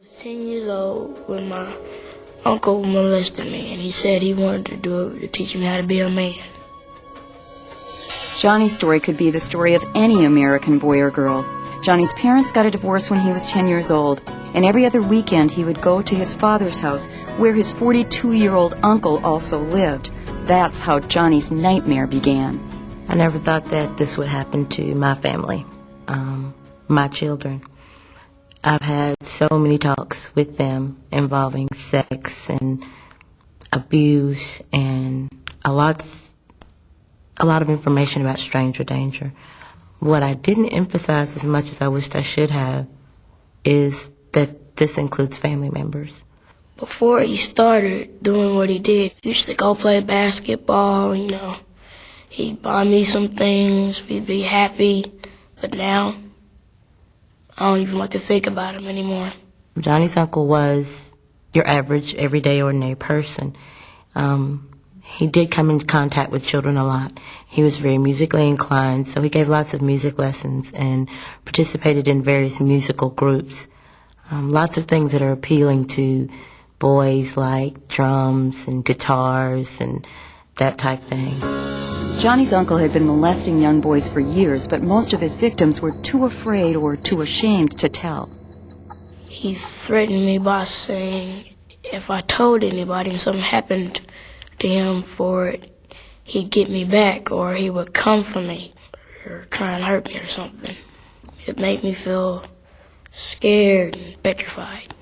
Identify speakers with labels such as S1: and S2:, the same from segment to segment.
S1: was 10 years old when my uncle molested me, and he said he wanted to do it to teach me how to be a man.
S2: Johnny's story could be the story of any American boy or girl. Johnny's parents got a divorce when he was 10 years old, and every other weekend he would go to his father's house, where his 42-year-old uncle also lived. That's how Johnny's nightmare began.
S3: I never thought that this would happen to my family, my children. I've had so many talks with them involving sex and abuse and a lot of information about stranger danger. What I didn't emphasize as much as I wished I should have is that this includes family members.
S1: Before he started doing what he did, he used to go play basketball, He'd buy me some things, we'd be happy, but now I don't even like to think about him anymore.
S3: Johnny's uncle was your average, everyday, ordinary person. He did come in contact with children a lot. He was very musically inclined, so he gave lots of music lessons and participated in various musical groups. Lots of things that are appealing to boys, like drums and guitars and that type thing.
S2: Johnny's uncle had been molesting young boys for years, but most of his victims were too afraid or too ashamed to tell.
S1: He threatened me by saying if I told anybody and something happened to him for it, he'd get me back, or he would come for me or try and hurt me or something. It made me feel scared and petrified.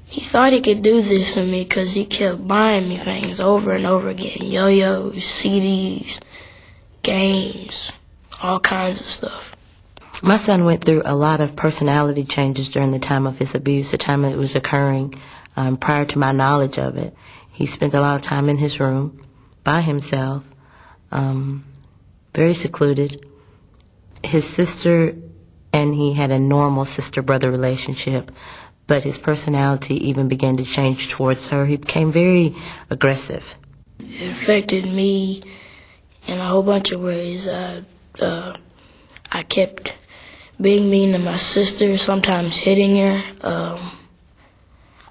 S1: He thought he could do this to me because he kept buying me things over and over again, yo-yos, CDs, games, all kinds of stuff.
S3: My son went through a lot of personality changes during the time of his abuse, the time it was occurring, prior to my knowledge of it. He spent a lot of time in his room by himself, very secluded. His sister and he had a normal sister-brother relationship, but his personality even began to change towards her. He became very aggressive.
S1: It affected me in a whole bunch of ways. I kept being mean to my sister, sometimes hitting her. I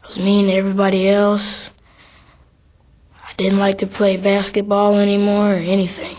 S1: was mean to everybody else. I didn't like to play basketball anymore or anything.